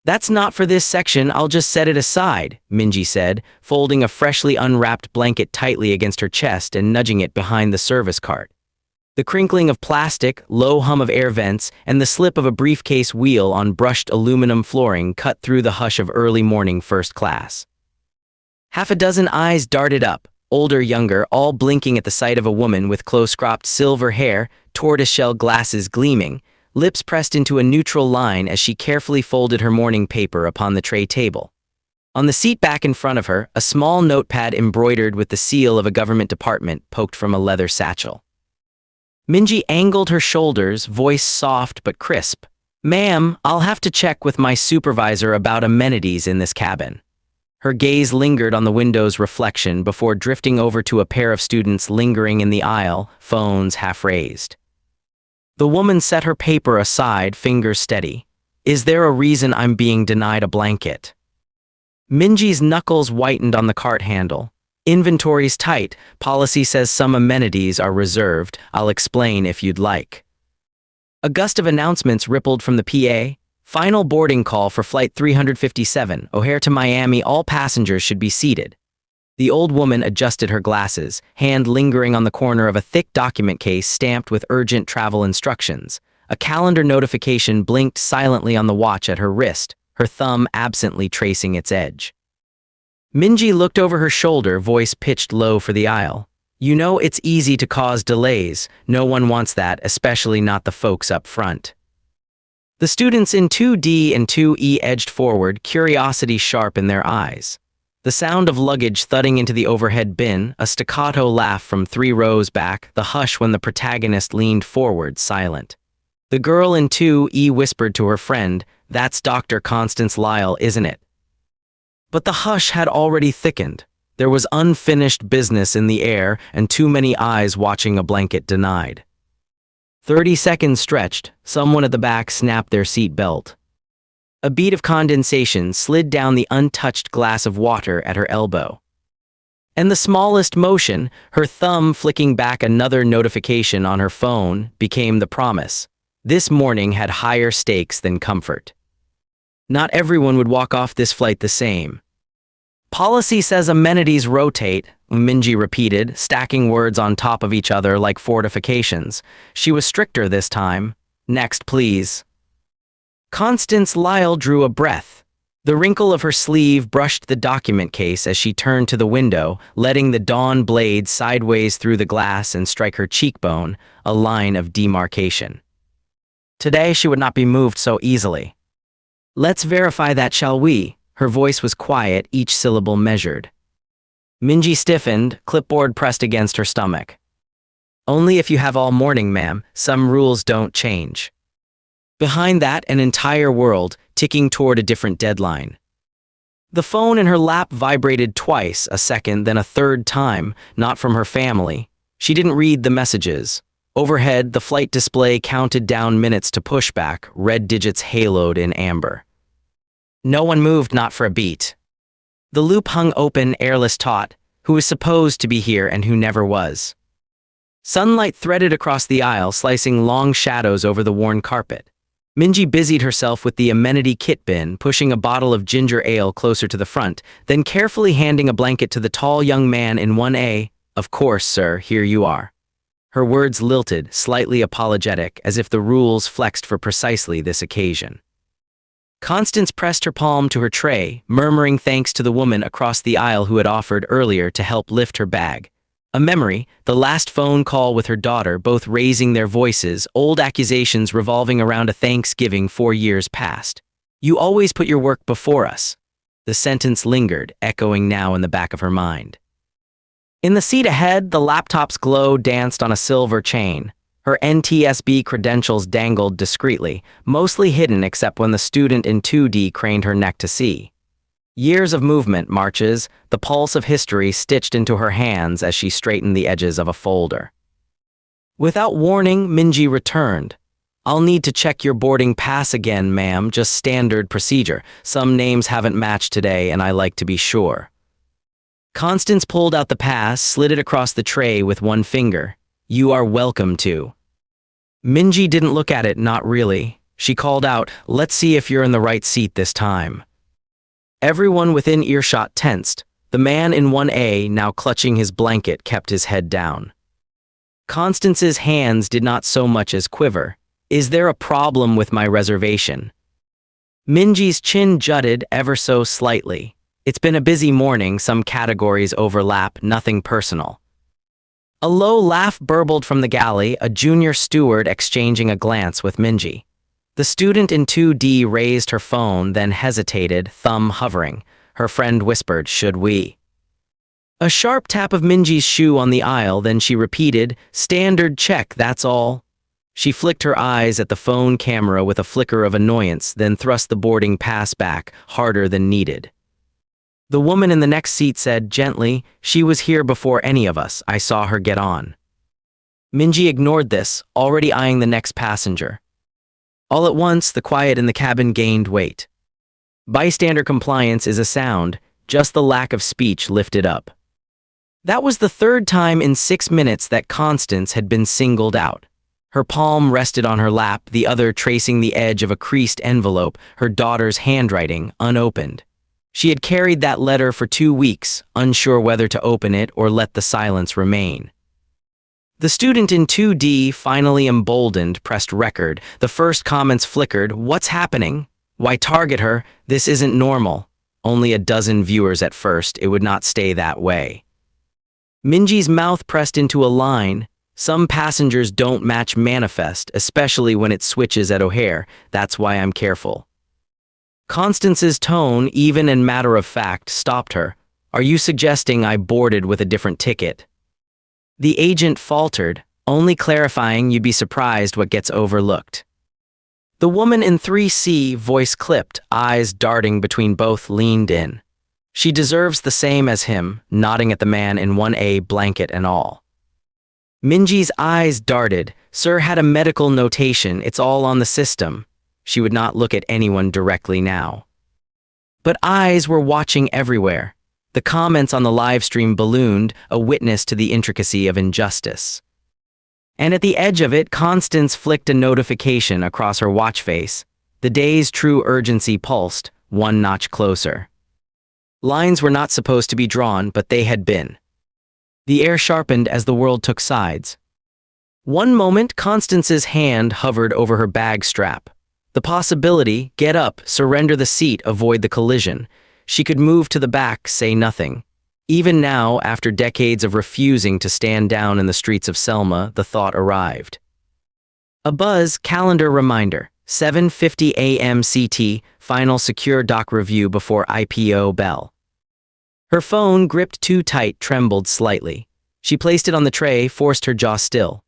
That's not for this section, I'll just set it aside, Minji said, folding a freshly unwrapped blanket tightly against her chest and nudging it behind the service cart. The crinkling of plastic, low hum of air vents, and the slip of a briefcase wheel on brushed aluminum flooring cut through the hush of early morning first class. Half a dozen eyes darted up, older, younger, all blinking at the sight of a woman with close-cropped silver hair, tortoiseshell glasses gleaming, lips pressed into a neutral line as she carefully folded her morning paper upon the tray table. On the seat back in front of her, a small notepad embroidered with the seal of a government department poked from a leather satchel. Minji angled her shoulders, voice soft but crisp. "Ma'am, I'll have to check with my supervisor about amenities in this cabin." Her gaze lingered on the window's reflection before drifting over to a pair of students lingering in the aisle, phones half raised. The woman set her paper aside, fingers steady. "Is there a reason I'm being denied a blanket?" Minji's knuckles whitened on the cart handle. "Inventory's tight. Policy says some amenities are reserved. I'll explain if you'd like." A gust of announcements rippled from the PA. "Final boarding call for Flight 357, O'Hare to Miami. All passengers should be seated." The old woman adjusted her glasses, hand lingering on the corner of a thick document case stamped with urgent travel instructions. A calendar notification blinked silently on the watch at her wrist, her thumb absently tracing its edge. Minji looked over her shoulder, voice pitched low for the aisle. "You know it's easy to cause delays. No one wants that, especially not the folks up front." The students in 2D and 2E edged forward, curiosity sharp in their eyes. The sound of luggage thudding into the overhead bin, a staccato laugh from 3 rows back, the hush when the protagonist leaned forward, silent. The girl in 2E whispered to her friend, "That's Dr. Constance Lyle, isn't it?" But the hush had already thickened. There was unfinished business in the air and too many eyes watching a blanket denied. 30 seconds stretched, someone at the back snapped their seat belt. A bead of condensation slid down the untouched glass of water at her elbow. And the smallest motion, her thumb flicking back another notification on her phone, became the promise. This morning had higher stakes than comfort. Not everyone would walk off this flight the same. "Policy says amenities rotate," Minji repeated, stacking words on top of each other like fortifications. She was stricter this time. "Next, please." Constance Lyle drew a breath. The wrinkle of her sleeve brushed the document case as she turned to the window, letting the dawn blade sideways through the glass and strike her cheekbone, a line of demarcation. Today she would not be moved so easily. "Let's verify that, shall we?" Her voice was quiet, each syllable measured. Minji stiffened, clipboard pressed against her stomach. "Only if you have all morning, ma'am. Some rules don't change." Behind that, an entire world, ticking toward a different deadline. The phone in her lap vibrated twice, a second, then a third time, not from her family. She didn't read the messages. Overhead, the flight display counted down minutes to pushback, red digits haloed in amber. No one moved, not for a beat. The loop hung open, airless taut, who was supposed to be here and who never was. Sunlight threaded across the aisle, slicing long shadows over the worn carpet. Minji busied herself with the amenity kit bin, pushing a bottle of ginger ale closer to the front, then carefully handing a blanket to the tall young man in 1A. "Of course, sir, here you are." Her words lilted, slightly apologetic, as if the rules flexed for precisely this occasion. Constance pressed her palm to her tray, murmuring thanks to the woman across the aisle who had offered earlier to help lift her bag. A memory, the last phone call with her daughter, both raising their voices, old accusations revolving around a Thanksgiving 4 years past. "You always put your work before us." The sentence lingered, echoing now in the back of her mind. In the seat ahead, the laptop's glow danced on a silver chain. Her NTSB credentials dangled discreetly, mostly hidden except when the student in 2D craned her neck to see. Years of movement marches, the pulse of history stitched into her hands as she straightened the edges of a folder. Without warning, Minji returned. "I'll need to check your boarding pass again, ma'am, just standard procedure. Some names haven't matched today and I like to be sure." Constance pulled out the pass, slid it across the tray with one finger. "You are welcome to." Minji didn't look at it, not really. She called out, "Let's see if you're in the right seat this time." Everyone within earshot tensed. The man in 1A, now clutching his blanket, kept his head down. Constance's hands did not so much as quiver. "Is there a problem with my reservation?" Minji's chin jutted ever so slightly. "It's been a busy morning, some categories overlap, nothing personal." A low laugh burbled from the galley, a junior steward exchanging a glance with Minji. The student in 2D raised her phone, then hesitated, thumb hovering. Her friend whispered, "Should we?" A sharp tap of Minji's shoe on the aisle, then she repeated, "Standard check, that's all." She flicked her eyes at the phone camera with a flicker of annoyance, then thrust the boarding pass back, harder than needed. The woman in the next seat said gently, "She was here before any of us. I saw her get on." Minji ignored this, already eyeing the next passenger. All at once, the quiet in the cabin gained weight. Bystander compliance is a sound, just the lack of speech lifted up. That was the third time in 6 minutes that Constance had been singled out. Her palm rested on her lap, the other tracing the edge of a creased envelope, her daughter's handwriting, unopened. She had carried that letter for 2 weeks, unsure whether to open it or let the silence remain. The student in 2D, finally emboldened, pressed record. The first comments flickered. "What's happening? Why target her? This isn't normal." Only a dozen viewers at first. It would not stay that way. Minji's mouth pressed into a line. "Some passengers don't match manifest, especially when it switches at O'Hare. That's why I'm careful." Constance's tone, even and matter of fact, stopped her. "Are you suggesting I boarded with a different ticket?" The agent faltered, only clarifying you'd be surprised what gets overlooked. The woman in 3C, voice clipped, eyes darting between both, leaned in. "She deserves the same as him," nodding at the man in 1A, blanket and all. Minji's eyes darted. "Sir had a medical notation, it's all on the system." She would not look at anyone directly now. But eyes were watching everywhere. The comments on the live stream ballooned, a witness to the intricacy of injustice. And at the edge of it, Constance flicked a notification across her watch face. The day's true urgency pulsed, one notch closer. Lines were not supposed to be drawn, but they had been. The air sharpened as the world took sides. One moment, Constance's hand hovered over her bag strap. The possibility, get up, surrender the seat, avoid the collision. She could move to the back, say nothing. Even now, after decades of refusing to stand down in the streets of Selma, the thought arrived. A buzz, calendar reminder, 7:50 a.m. CT, final secure doc review before IPO bell. Her phone, gripped too tight, trembled slightly. She placed it on the tray, forced her jaw still.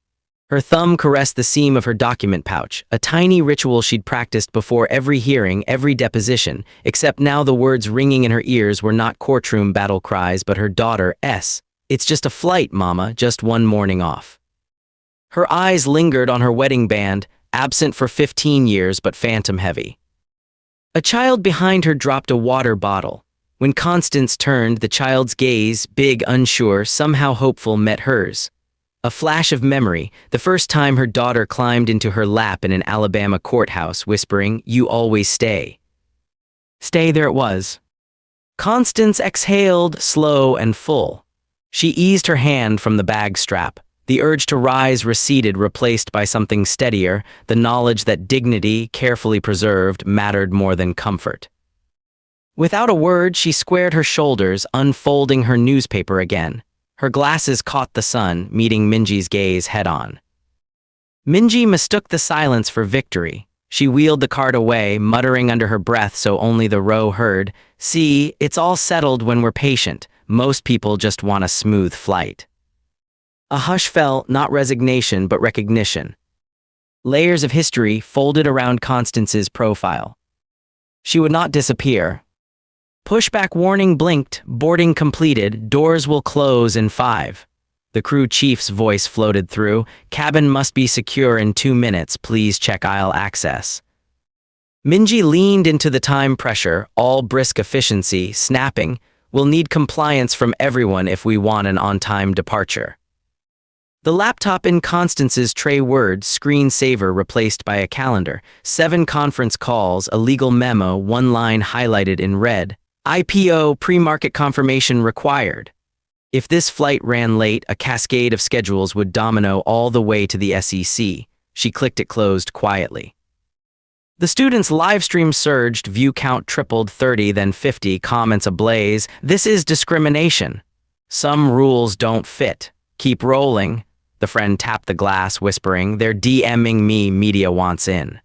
Her thumb caressed the seam of her document pouch, a tiny ritual she'd practiced before every hearing, every deposition, except now the words ringing in her ears were not courtroom battle cries but her daughter's. "It's just a flight, Mama, just one morning off." Her eyes lingered on her wedding band, absent for 15 years but phantom heavy. A child behind her dropped a water bottle. When Constance turned, the child's gaze, big, unsure, somehow hopeful, met hers. A flash of memory, the first time her daughter climbed into her lap in an Alabama courthouse, whispering, "You always stay." Stay, there it was. Constance exhaled, slow and full. She eased her hand from the bag strap. The urge to rise receded, replaced by something steadier, the knowledge that dignity, carefully preserved, mattered more than comfort. Without a word, she squared her shoulders, unfolding her newspaper again. Her glasses caught the sun, meeting Minji's gaze head-on. Minji mistook the silence for victory. She wheeled the cart away, muttering under her breath so only the row heard, "See, it's all settled when we're patient. Most people just want a smooth flight." A hush fell, not resignation but recognition. Layers of history folded around Constance's profile. She would not disappear. Pushback warning blinked, boarding completed, doors will close in 5. The crew chief's voice floated through, cabin must be secure in 2 minutes, please check aisle access. Minji leaned into the time pressure, all brisk efficiency, snapping, we'll need compliance from everyone if we want an on-time departure. The laptop in Constance's tray word screensaver replaced by a calendar, 7 conference calls, a legal memo, 1 line highlighted in red. IPO pre-market confirmation required. If this flight ran late, a cascade of schedules would domino all the way to the SEC. She clicked it closed quietly. The students' live stream surged, view count tripled, 30, then 50, comments ablaze. This is discrimination. Some rules don't fit. Keep rolling. The friend tapped the glass, whispering, "They're DMing me, media wants in."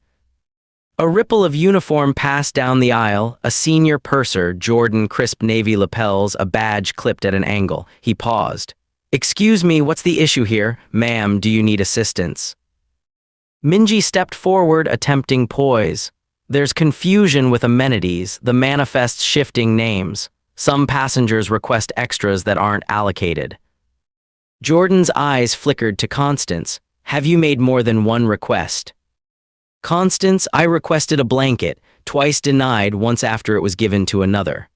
A ripple of uniform passed down the aisle, a senior purser, Jordan, crisp navy lapels, a badge clipped at an angle. He paused. "Excuse me, what's the issue here? Ma'am, do you need assistance?" Minji stepped forward, attempting poise. There's confusion with amenities, the manifest's shifting names. Some passengers request extras that aren't allocated. Jordan's eyes flickered to Constance. "Have you made more than one request?" "Constance, I requested a blanket, twice denied, once after it was given to another."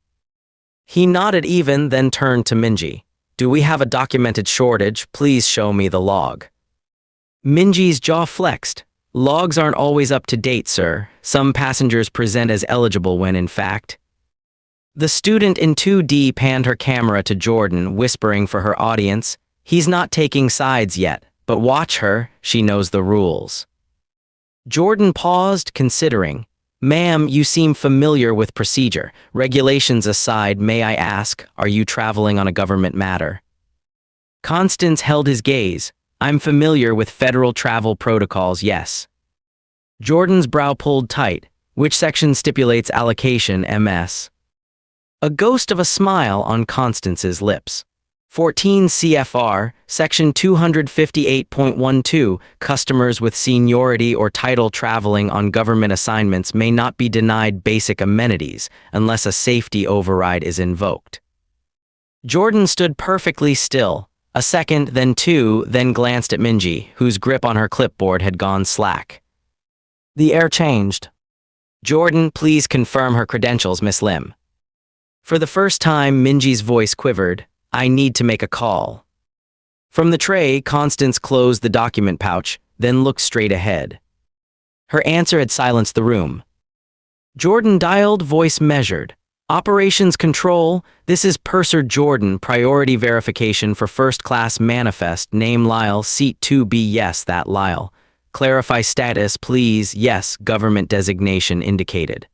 He nodded even, then turned to Minji. "Do we have a documented shortage? Please show me the log." Minji's jaw flexed. "Logs aren't always up to date, sir. Some passengers present as eligible when in fact." The student in 2D panned her camera to Jordan, whispering for her audience, "He's not taking sides yet, but watch her, she knows the rules." Jordan paused, considering. "Ma'am, you seem familiar with procedure. Regulations aside, may I ask, are you traveling on a government matter?" Constance held his gaze. "I'm familiar with federal travel protocols, yes." Jordan's brow pulled tight. "Which section stipulates allocation, MS?" A ghost of a smile on Constance's lips. 14 CFR, Section 258.12, customers with seniority or title traveling on government assignments may not be denied basic amenities unless a safety override is invoked. Jordan stood perfectly still, a second, then 2, then glanced at Minji, whose grip on her clipboard had gone slack. The air changed. "Jordan, please confirm her credentials, Miss Lim." For the first time, Minji's voice quivered. "I need to make a call." From the tray, Constance closed the document pouch, then looked straight ahead. Her answer had silenced the room. Jordan dialed, voice measured. "Operations Control, this is Purser Jordan, priority verification for first-class manifest, name Lyle, seat 2B, yes, that Lyle. Clarify status, please, yes, government designation indicated."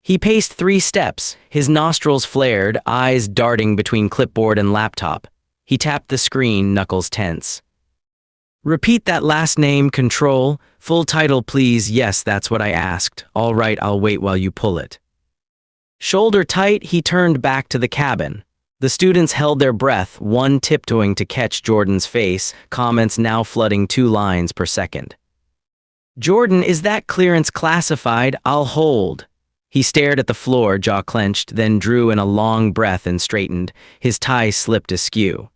He paced 3 steps, his nostrils flared, eyes darting between clipboard and laptop. He tapped the screen, knuckles tense. "Repeat that last name, Control. Full title, please. Yes, that's what I asked. All right, I'll wait while you pull it." Shoulder tight, he turned back to the cabin. The students held their breath, one tiptoeing to catch Jordan's face, comments now flooding 2 lines per second. "Jordan, is that clearance classified? I'll hold." He stared at the floor, jaw clenched, then drew in a long breath and straightened. His tie slipped askew.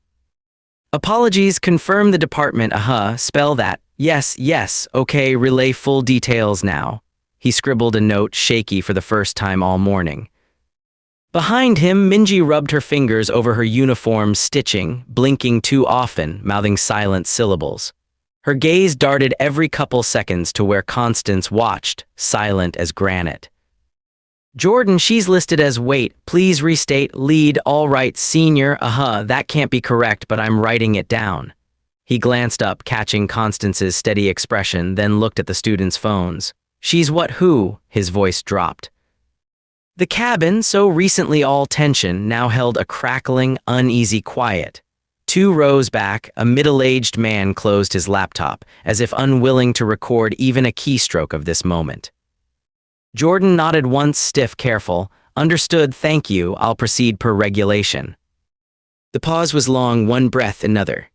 "Apologies, confirm the department, spell that. Yes, yes, okay, relay full details now." He scribbled a note, shaky for the first time all morning. Behind him, Minji rubbed her fingers over her uniform stitching, blinking too often, mouthing silent syllables. Her gaze darted every couple seconds to where Constance watched, silent as granite. "Jordan, she's listed as wait, please restate, lead, all right, senior, that can't be correct, but I'm writing it down." He glanced up, catching Constance's steady expression, then looked at the students' phones. "She's what, who?" His voice dropped. The cabin, so recently all tension, now held a crackling, uneasy quiet. 2 rows back, a middle-aged man closed his laptop, as if unwilling to record even a keystroke of this moment. Jordan nodded once, stiff, careful. "Understood, thank you, I'll proceed per regulation." The pause was long, one breath, another.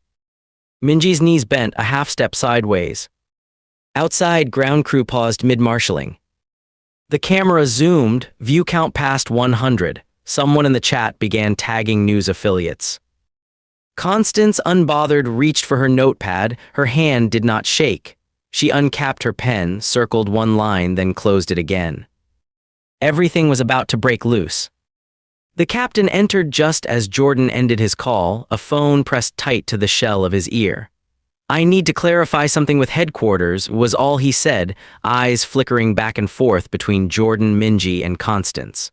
Minji's knees bent, a half-step sideways. Outside, ground crew paused mid-marshalling. The camera zoomed, view count past 100. Someone in the chat began tagging news affiliates. Constance, unbothered, reached for her notepad. Her hand did not shake. She uncapped her pen, circled 1 line, then closed it again. Everything was about to break loose. The captain entered just as Jordan ended his call, a phone pressed tight to the shell of his ear. "I need to clarify something with headquarters," was all he said, eyes flickering back and forth between Jordan, Minji, and Constance.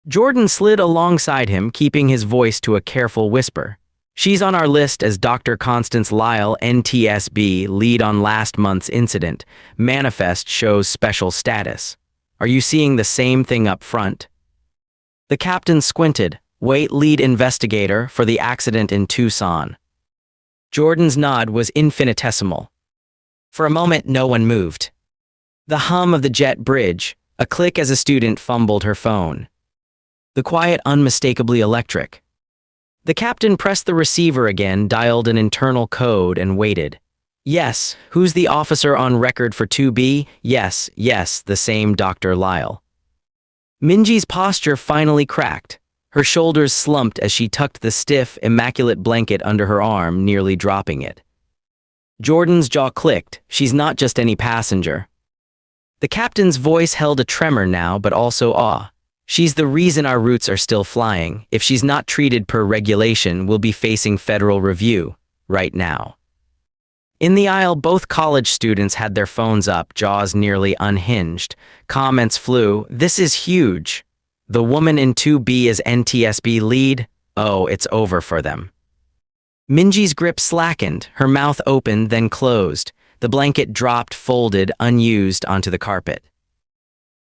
Jordan slid alongside him, keeping his voice to a careful whisper. "She's on our list as Dr. Constance Lyle, NTSB, lead on last month's incident. Manifest shows special status. Are you seeing the same thing up front?" The captain squinted. "Wait, lead investigator for the accident in Tucson." Jordan's nod was infinitesimal. For a moment, no one moved. The hum of the jet bridge, a click as a student fumbled her phone. The quiet unmistakably electric. The captain pressed the receiver again, dialed an internal code, and waited. "Yes, who's the officer on record for 2B? Yes, the same Dr. Lyle." Minji's posture finally cracked. Her shoulders slumped as she tucked the stiff, immaculate blanket under her arm, nearly dropping it. Jordan's jaw clicked. "She's not just any passenger." The captain's voice held a tremor now, but also awe. "She's the reason our routes are still flying. If she's not treated per regulation, we'll be facing federal review right now." In the aisle, both college students had their phones up, jaws nearly unhinged. Comments flew. "This is huge. The woman in 2B is NTSB lead? Oh, it's over for them." Minji's grip slackened, her mouth opened, then closed. The blanket dropped, folded, unused, onto the carpet.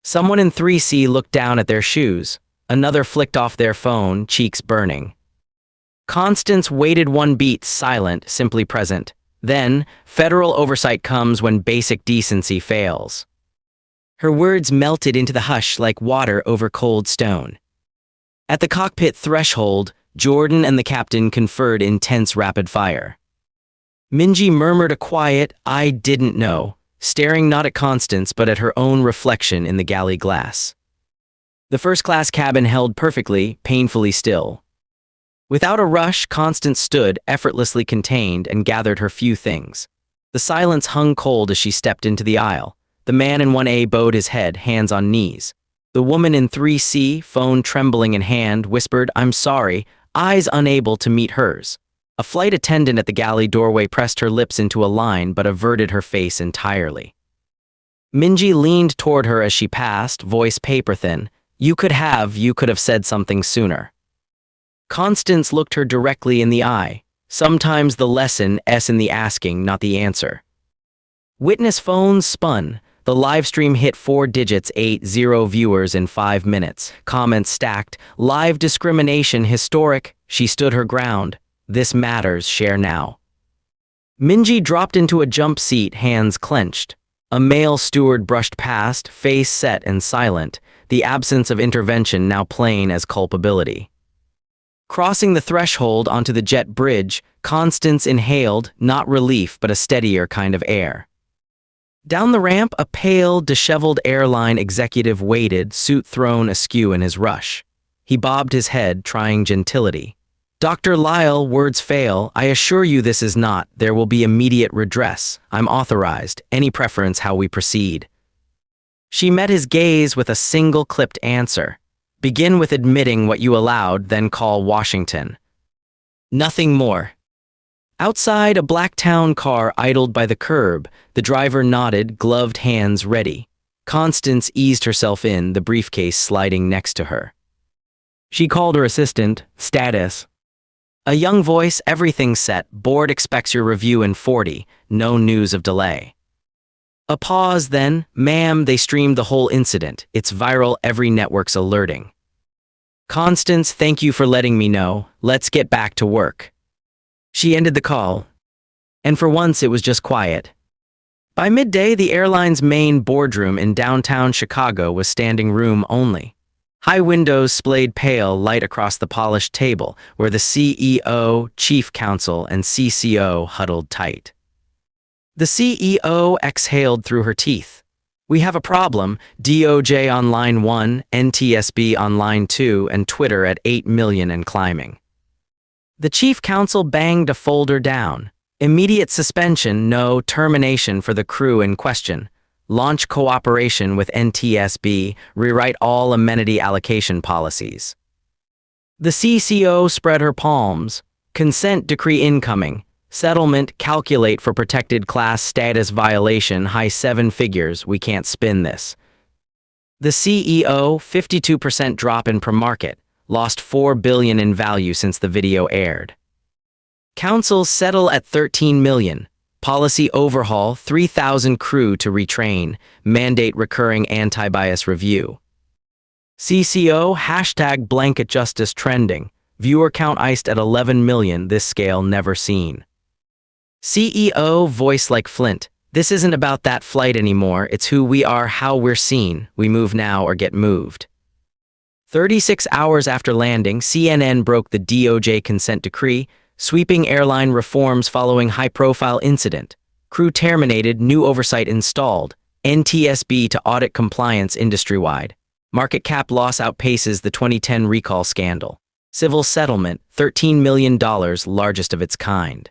Someone in 3C looked down at their shoes. Another flicked off their phone, cheeks burning. Constance waited one beat, silent, simply present. Then, federal oversight comes when basic decency fails. Her words melted into the hush like water over cold stone. At the cockpit threshold, Jordan and the captain conferred in tense rapid fire. Minji murmured a quiet, "I didn't know," staring not at Constance but at her own reflection in the galley glass. The first-class cabin held perfectly, painfully still. Without a rush, Constance stood, effortlessly contained, and gathered her few things. The silence hung cold as she stepped into the aisle. The man in 1A bowed his head, hands on knees. The woman in 3C, phone trembling in hand, whispered, "I'm sorry," eyes unable to meet hers. A flight attendant at the galley doorway pressed her lips into a line but averted her face entirely. Minji leaned toward her as she passed, voice paper-thin. You could have said something sooner." Constance looked her directly in the eye. Sometimes the lesson is in the asking, not the answer. Witness phones spun. The livestream hit 4 digits, 80 viewers in 5 minutes. Comments stacked. Live discrimination historic. She stood her ground. This matters, share now. Minji dropped into a jump seat, hands clenched. A male steward brushed past, face set and silent, the absence of intervention now plain as culpability. Crossing the threshold onto the jet bridge, Constance inhaled, not relief but a steadier kind of air. Down the ramp, a pale, disheveled airline executive waited, suit thrown askew in his rush. He bobbed his head, trying gentility. "Dr. Lyle, words fail. I assure you this is not. There will be immediate redress. I'm authorized. Any preference how we proceed?" She met his gaze with a single clipped answer. "Begin with admitting what you allowed, then call Washington." Nothing more. Outside, a black town car idled by the curb. The driver nodded, gloved hands ready. Constance eased herself in, the briefcase sliding next to her. She called her assistant. "Status." A young voice, "Everything set. Board expects your review in 40. No news of delay." A pause, then, "Ma'am, they streamed the whole incident. It's viral, every network's alerting." "Constance, thank you for letting me know. Let's get back to work." She ended the call. And for once, it was just quiet. By midday, the airline's main boardroom in downtown Chicago was standing room only. High windows splayed pale light across the polished table, where the CEO, chief counsel, and CCO huddled tight. The CEO exhaled through her teeth. "We have a problem. DOJ on line 1, NTSB on line 2, and Twitter at 8 million and climbing." The chief counsel banged a folder down. "Immediate suspension, no termination for the crew in question. Launch cooperation with NTSB, rewrite all amenity allocation policies." The CCO spread her palms. Consent decree incoming. Settlement calculate for protected class status violation high 7 figures, we can't spin this. The CEO 52% drop in pre-market, lost $4 billion in value since the video aired. Councils settle at $13 million. Policy overhaul 3,000 crew to retrain, mandate recurring anti-bias review. CCO hashtag blanket justice trending, viewer count iced at 11 million, this scale never seen. CEO voice like Flint, this isn't about that flight anymore, it's who we are, how we're seen, we move now or get moved. 36 hours after landing, CNN broke the DOJ consent decree, sweeping airline reforms following high-profile incident. Crew terminated, new oversight installed, NTSB to audit compliance industry-wide. Market cap loss outpaces the 2010 recall scandal. Civil settlement, $13 million, largest of its kind.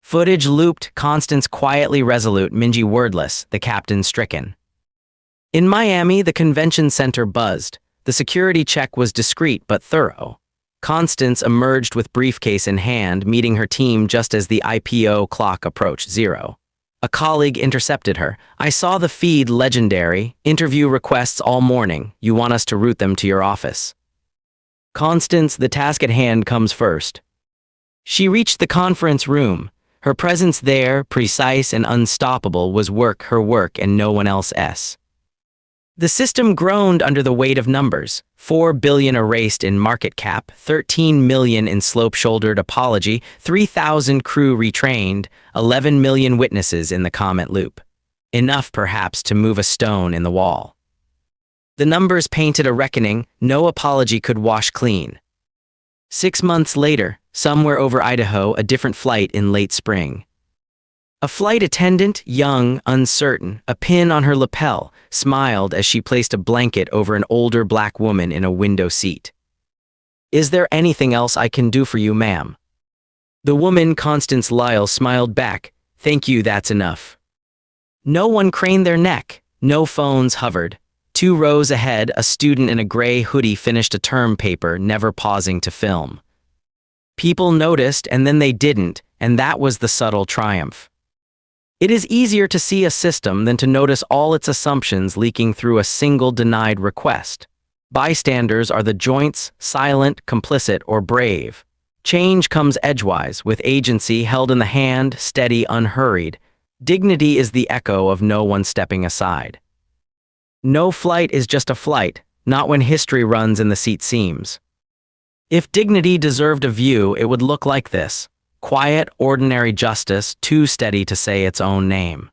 Footage looped, Constance quietly resolute, Minji wordless, the captain stricken. In Miami, the convention center buzzed. The security check was discreet but thorough. Constance emerged with briefcase in hand, meeting her team just as the IPO clock approached 0. A colleague intercepted her. I saw the feed, legendary. Interview requests all morning. You want us to route them to your office. Constance, the task at hand comes first. She reached the conference room. Her presence there, precise and unstoppable, was her work and no one else's. The system groaned under the weight of numbers. $4 billion erased in market cap, $13 million in slope-shouldered apology, 3,000 crew retrained, 11 million witnesses in the comment loop. Enough, perhaps, to move a stone in the wall. The numbers painted a reckoning no apology could wash clean. 6 months later, somewhere over Idaho, a different flight in late spring. A flight attendant, young, uncertain, a pin on her lapel, smiled as she placed a blanket over an older black woman in a window seat. Is there anything else I can do for you, ma'am? The woman, Constance Lyle, smiled back. Thank you, that's enough. No one craned their neck. No phones hovered. 2 rows ahead, a student in a gray hoodie finished a term paper, never pausing to film. People noticed, and then they didn't, and that was the subtle triumph. It is easier to see a system than to notice all its assumptions leaking through a single denied request. Bystanders are the joints, silent, complicit, or brave. Change comes edgewise, with agency held in the hand, steady, unhurried. Dignity is the echo of no one stepping aside. No flight is just a flight, not when history runs and the seat seams. If dignity deserved a view, it would look like this. Quiet, ordinary justice, too steady to say its own name.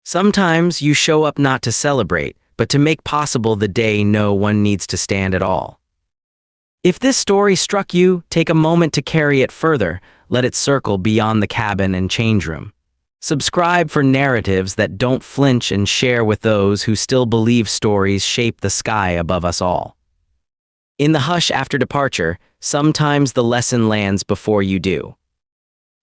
Sometimes you show up not to celebrate, but to make possible the day no one needs to stand at all. If this story struck you, take a moment to carry it further, let it circle beyond the cabin and change room. Subscribe for narratives that don't flinch and share with those who still believe stories shape the sky above us all. In the hush after departure, sometimes the lesson lands before you do.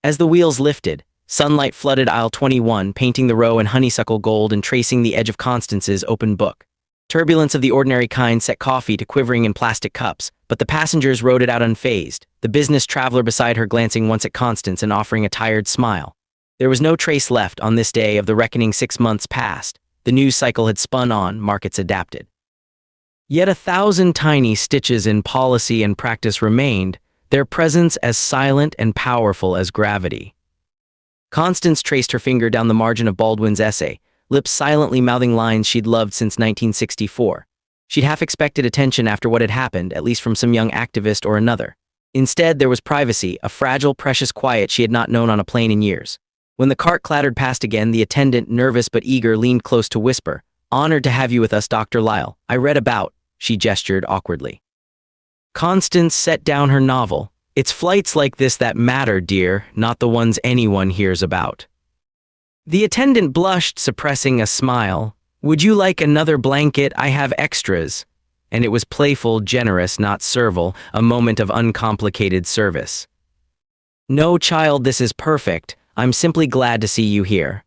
As the wheels lifted, sunlight flooded aisle 21, painting the row in honeysuckle gold and tracing the edge of Constance's open book. Turbulence of the ordinary kind set coffee to quivering in plastic cups, but the passengers rode it out unfazed, the business traveler beside her glancing once at Constance and offering a tired smile. There was no trace left on this day of the reckoning. 6 months passed. The news cycle had spun on, markets adapted. Yet 1,000 tiny stitches in policy and practice remained, their presence as silent and powerful as gravity. Constance traced her finger down the margin of Baldwin's essay, lips silently mouthing lines she'd loved since 1964. She'd half expected attention after what had happened, at least from some young activist or another. Instead, there was privacy, a fragile, precious quiet she had not known on a plane in years. When the cart clattered past again, the attendant, nervous but eager, leaned close to whisper, "Honored to have you with us, Dr. Lyle. I read about," she gestured awkwardly. Constance set down her novel. It's flights like this that matter, dear, not the ones anyone hears about. The attendant blushed, suppressing a smile. Would you like another blanket? I have extras. And it was playful, generous, not servile, a moment of uncomplicated service. No, child, this is perfect. I'm simply glad to see you here.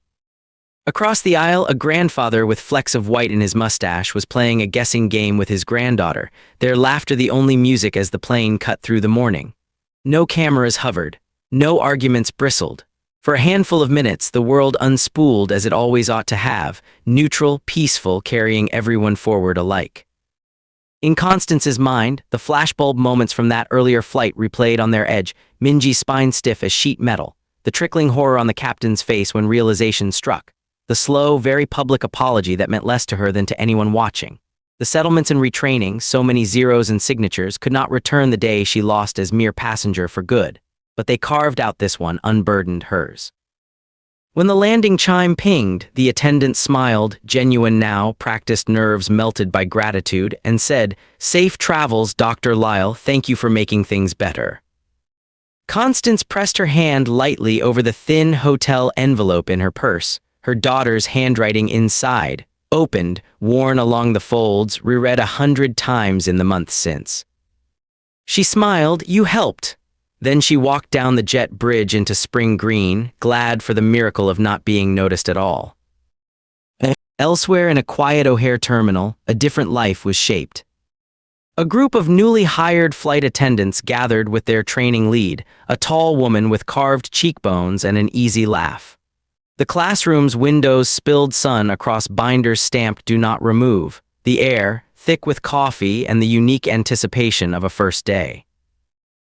Across the aisle, a grandfather with flecks of white in his mustache was playing a guessing game with his granddaughter, their laughter the only music as the plane cut through the morning. No cameras hovered. No arguments bristled. For a handful of minutes, the world unspooled as it always ought to have, neutral, peaceful, carrying everyone forward alike. In Constance's mind, the flashbulb moments from that earlier flight replayed on their edge, Minji's spine stiff as sheet metal, the trickling horror on the captain's face when realization struck, the slow, very public apology that meant less to her than to anyone watching. The settlements and retraining, so many zeros and signatures, could not return the day she lost as mere passenger for good, but they carved out this one, unburdened hers. When the landing chime pinged, the attendant smiled, genuine now, practiced nerves melted by gratitude, and said, "Safe travels, Dr. Lyle, thank you for making things better." Constance pressed her hand lightly over the thin hotel envelope in her purse, her daughter's handwriting inside, opened, worn along the folds, reread 100 times in the months since. She smiled, "You helped." Then she walked down the jet bridge into spring green, glad for the miracle of not being noticed at all. Elsewhere in a quiet O'Hare terminal, a different life was shaped. A group of newly hired flight attendants gathered with their training lead, a tall woman with carved cheekbones and an easy laugh. The classroom's windows spilled sun across binders stamped "Do Not Remove," the air, thick with coffee and the unique anticipation of a first day.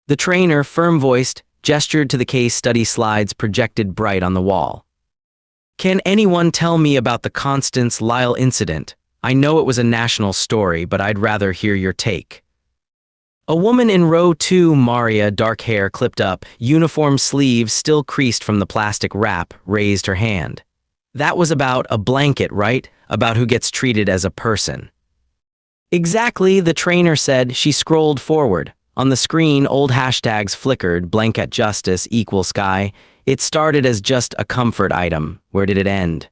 The trainer, firm-voiced, gestured to the case study slides projected bright on the wall. "Can anyone tell me about the Constance Lyle incident? I know it was a national story, but I'd rather hear your take." A woman in row 2, Maria, dark hair clipped up, uniform sleeves still creased from the plastic wrap, raised her hand. "That was about a blanket, right? About who gets treated as a person." "Exactly," the trainer said. She scrolled forward. On the screen, old hashtags flickered, blanket justice, equal sky. It started as just a comfort item. Where did it end?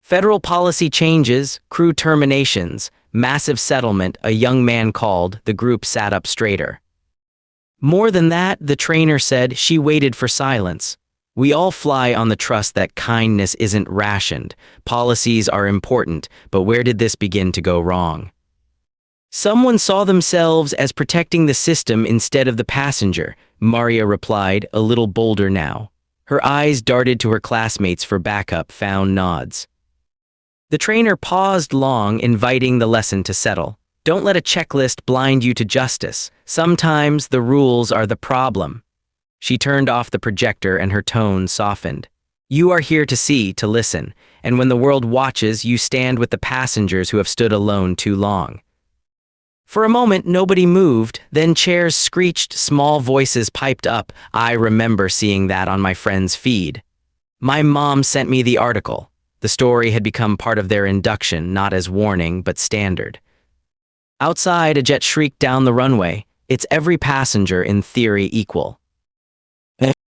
Federal policy changes, crew terminations, massive settlement, a young man called, the group sat up straighter. More than that, the trainer said. She waited for silence. "We all fly on the trust that kindness isn't rationed. Policies are important, but where did this begin to go wrong? Someone saw themselves as protecting the system instead of the passenger," Maria replied, a little bolder now. Her eyes darted to her classmates for backup, found nods. The trainer paused long, inviting the lesson to settle. "Don't let a checklist blind you to justice. Sometimes the rules are the problem." She turned off the projector and her tone softened. "You are here to see, to listen, and when the world watches, you stand with the passengers who have stood alone too long." For a moment, nobody moved, then chairs screeched, small voices piped up. "I remember seeing that on my friend's feed. My mom sent me the article." The story had become part of their induction, not as warning, but standard. Outside, a jet shrieked down the runway, its every passenger in theory equal.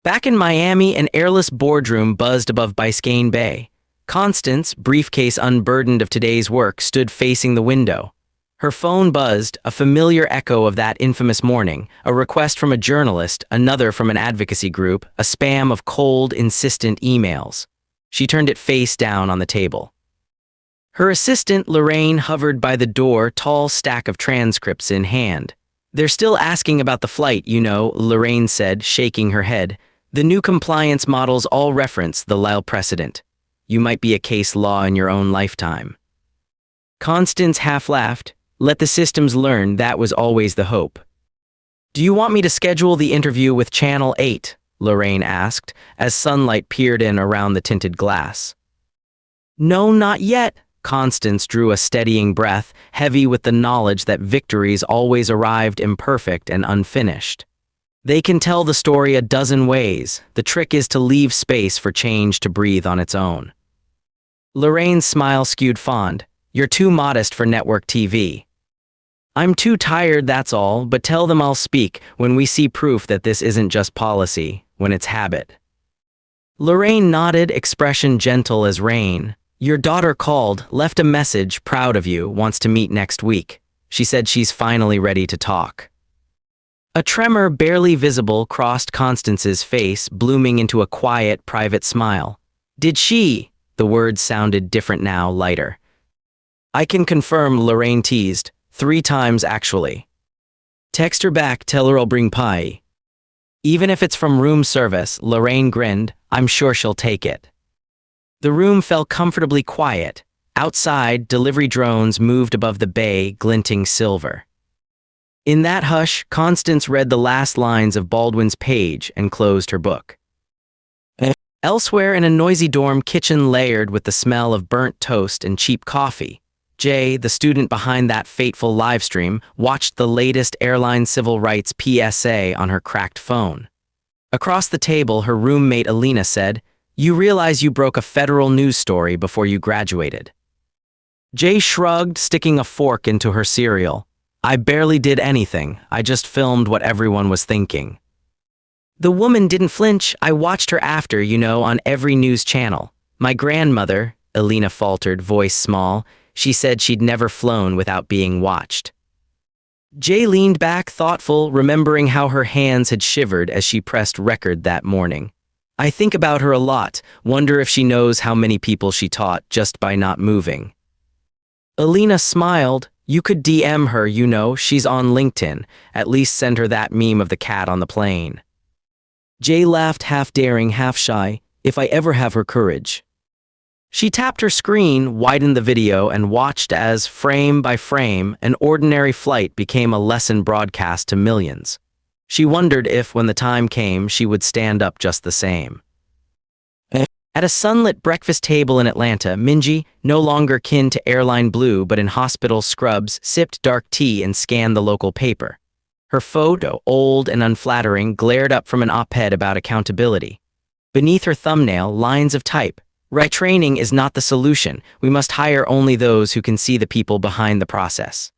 Back in Miami, an airless boardroom buzzed above Biscayne Bay. Constance, briefcase unburdened of today's work, stood facing the window. Her phone buzzed, a familiar echo of that infamous morning, a request from a journalist, another from an advocacy group, a spam of cold, insistent emails. She turned it face down on the table. Her assistant, Lorraine, hovered by the door, tall stack of transcripts in hand. "They're still asking about the flight, you know," Lorraine said, shaking her head. "The new compliance models all reference the Lyle precedent. You might be a case law in your own lifetime." Constance half laughed. "Let the systems learn, that was always the hope." "Do you want me to schedule the interview with Channel 8? Lorraine asked, as sunlight peered in around the tinted glass. "No, not yet." Constance drew a steadying breath, heavy with the knowledge that victories always arrived imperfect and unfinished. They can tell the story a dozen ways. The trick is to leave space for change to breathe on its own. Lorraine's smile skewed fond. "You're too modest for network TV." "I'm too tired, that's all, but tell them I'll speak when we see proof that this isn't just policy, when it's habit." Lorraine nodded, expression gentle as rain. "Your daughter called, left a message, proud of you, wants to meet next week. She said she's finally ready to talk." A tremor barely visible crossed Constance's face, blooming into a quiet, private smile. "Did she?" The words sounded different now, lighter. I can confirm, Lorraine teased. 3 times, actually. Text her back, tell her I'll bring pie. Even if it's from room service, Lorraine grinned. I'm sure she'll take it. The room fell comfortably quiet. Outside, delivery drones moved above the bay, glinting silver. In that hush, Constance read the last lines of Baldwin's page and closed her book. Elsewhere in a noisy dorm kitchen layered with the smell of burnt toast and cheap coffee, Jay, the student behind that fateful livestream, watched the latest airline civil rights PSA on her cracked phone. Across the table, her roommate Alina said, "You realize you broke a federal news story before you graduated." Jay shrugged, sticking a fork into her cereal. "I barely did anything. I just filmed what everyone was thinking." The woman didn't flinch. "I watched her after, on every news channel. My grandmother," Alina faltered, voice small, "she said she'd never flown without being watched." Jay leaned back, thoughtful, remembering how her hands had shivered as she pressed record that morning. "I think about her a lot, wonder if she knows how many people she taught just by not moving." Alina smiled. "You could DM her, she's on LinkedIn. At least send her that meme of the cat on the plane." Jay laughed, half daring, half shy. "If I ever have her courage." She tapped her screen, widened the video, and watched as, frame by frame, an ordinary flight became a lesson broadcast to millions. She wondered if, when the time came, she would stand up just the same. At a sunlit breakfast table in Atlanta, Minji, no longer kin to airline blue but in hospital scrubs, sipped dark tea and scanned the local paper. Her photo, old and unflattering, glared up from an op-ed about accountability. Beneath her thumbnail, lines of type. "Right training is not the solution. We must hire only those who can see the people behind the process."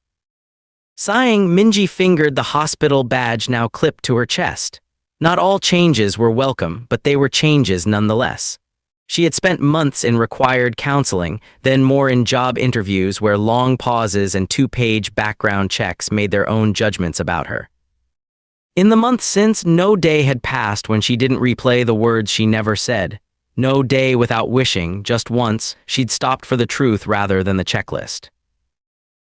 Sighing, Minji fingered the hospital badge now clipped to her chest. Not all changes were welcome, but they were changes nonetheless. She had spent months in required counseling, then more in job interviews where long pauses and 2-page background checks made their own judgments about her. In the months since, no day had passed when she didn't replay the words she never said. No day without wishing, just once, she'd stopped for the truth rather than the checklist.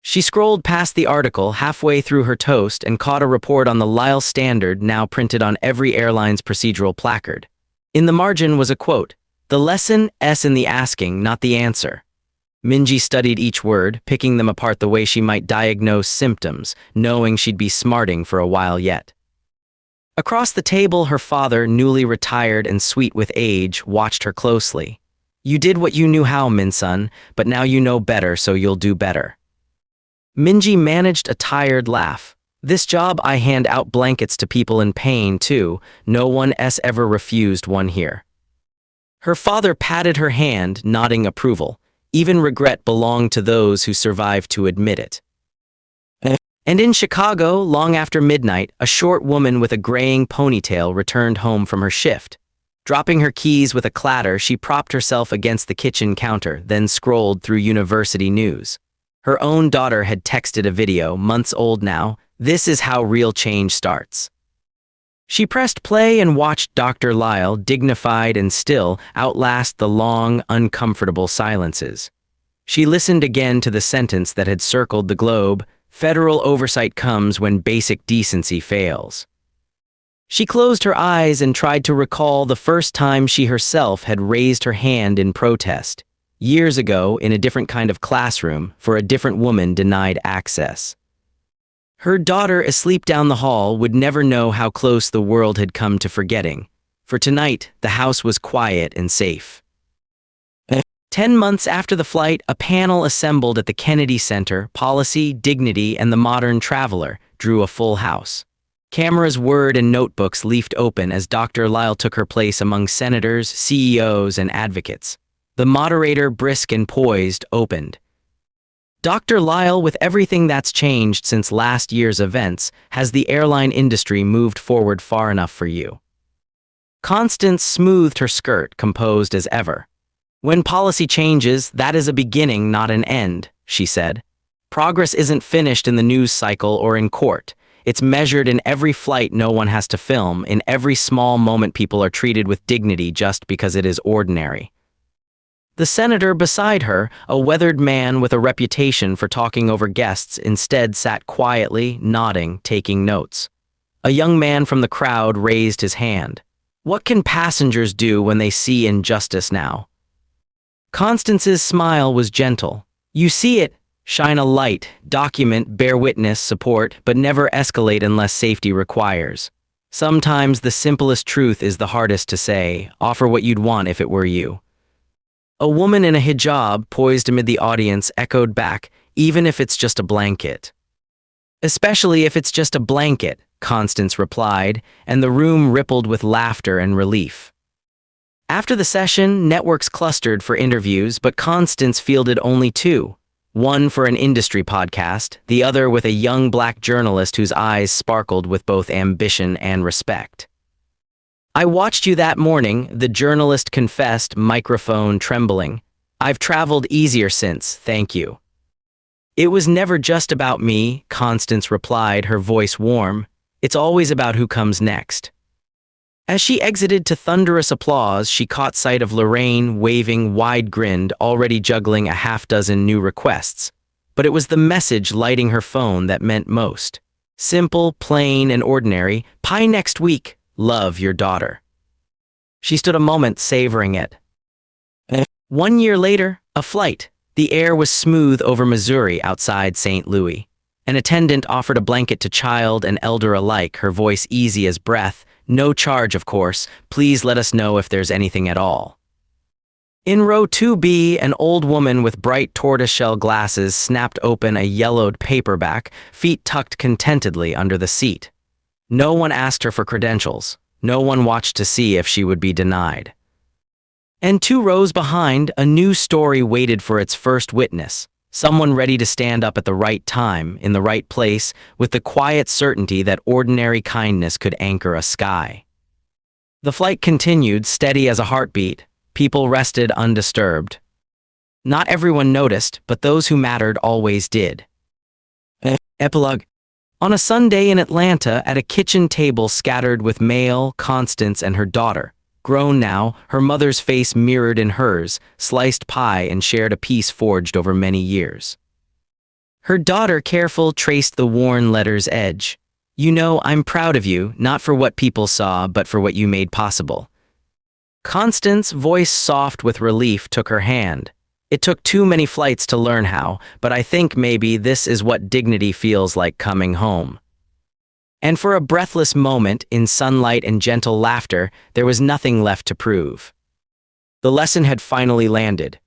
She scrolled past the article halfway through her toast and caught a report on the Lyle Standard now printed on every airline's procedural placard. In the margin was a quote, "The lesson, S in the asking, not the answer." Minji studied each word, picking them apart the way she might diagnose symptoms, knowing she'd be smarting for a while yet. Across the table, her father, newly retired and sweet with age, watched her closely. "You did what you knew how, Min-sun, but now you know better, so you'll do better." Minji managed a tired laugh. "This job I hand out blankets to people in pain, too. No one else ever refused one here." Her father patted her hand, nodding approval. Even regret belonged to those who survived to admit it. And in Chicago, long after midnight, a short woman with a graying ponytail returned home from her shift. Dropping her keys with a clatter, she propped herself against the kitchen counter, then scrolled through university news. Her own daughter had texted a video, months old now. "This is how real change starts." She pressed play and watched Dr. Lyle, dignified and still, outlast the long, uncomfortable silences. She listened again to the sentence that had circled the globe, "Federal oversight comes when basic decency fails." She closed her eyes and tried to recall the first time she herself had raised her hand in protest. Years ago, in a different kind of classroom, for a different woman denied access. Her daughter, asleep down the hall, would never know how close the world had come to forgetting. For tonight, the house was quiet and safe. 10 months after the flight, a panel assembled at the Kennedy Center, Policy, Dignity, and the Modern Traveler, drew a full house. Cameras, word, and notebooks leafed open as Dr. Lyle took her place among senators, CEOs, and advocates. The moderator, brisk and poised, opened. "Dr. Lyle, with everything that's changed since last year's events, has the airline industry moved forward far enough for you?" Constance smoothed her skirt, composed as ever. "When policy changes, that is a beginning, not an end," she said. "Progress isn't finished in the news cycle or in court. It's measured in every flight no one has to film, in every small moment people are treated with dignity just because it is ordinary." The senator beside her, a weathered man with a reputation for talking over guests, instead sat quietly, nodding, taking notes. A young man from the crowd raised his hand. What can passengers do when they see injustice now? Constance's smile was gentle. You see it, shine a light, document, bear witness, support, but never escalate unless safety requires. Sometimes the simplest truth is the hardest to say. Offer what you'd want if it were you. A woman in a hijab, poised amid the audience, echoed back, even if it's just a blanket. Especially if it's just a blanket, Constance replied, and the room rippled with laughter and relief. After the session, networks clustered for interviews, but Constance fielded only two. One for an industry podcast, the other with a young black journalist whose eyes sparkled with both ambition and respect. I watched you that morning, the journalist confessed, microphone trembling. I've traveled easier since, thank you. It was never just about me, Constance replied, her voice warm. It's always about who comes next. As she exited to thunderous applause, she caught sight of Lorraine, waving, wide-grinned, already juggling a half-dozen new requests. But it was the message lighting her phone that meant most. Simple, plain, and ordinary. Pie next week. Love, your daughter. She stood a moment, savoring it. 1 year later, a flight. The air was smooth over Missouri outside St. Louis. An attendant offered a blanket to child and elder alike, her voice easy as breath. No charge, of course. Please let us know if there's anything at all. In row 2B, an old woman with bright tortoiseshell glasses snapped open a yellowed paperback, feet tucked contentedly under the seat. No one asked her for credentials. No one watched to see if she would be denied. And 2 rows behind, a new story waited for its first witness. Someone ready to stand up at the right time, in the right place, with the quiet certainty that ordinary kindness could anchor a sky. The flight continued, steady as a heartbeat. People rested undisturbed. Not everyone noticed, but those who mattered always did. Epilogue. On a Sunday in Atlanta, at a kitchen table scattered with mail, Constance and her daughter. Grown now, her mother's face mirrored in hers, sliced pie and shared a piece forged over many years. Her daughter, careful, traced the worn letter's edge. You know, I'm proud of you, not for what people saw, but for what you made possible. Constance, voice soft with relief, took her hand. It took too many flights to learn how, but I think maybe this is what dignity feels like coming home. And for a breathless moment, in sunlight and gentle laughter, there was nothing left to prove. The lesson had finally landed.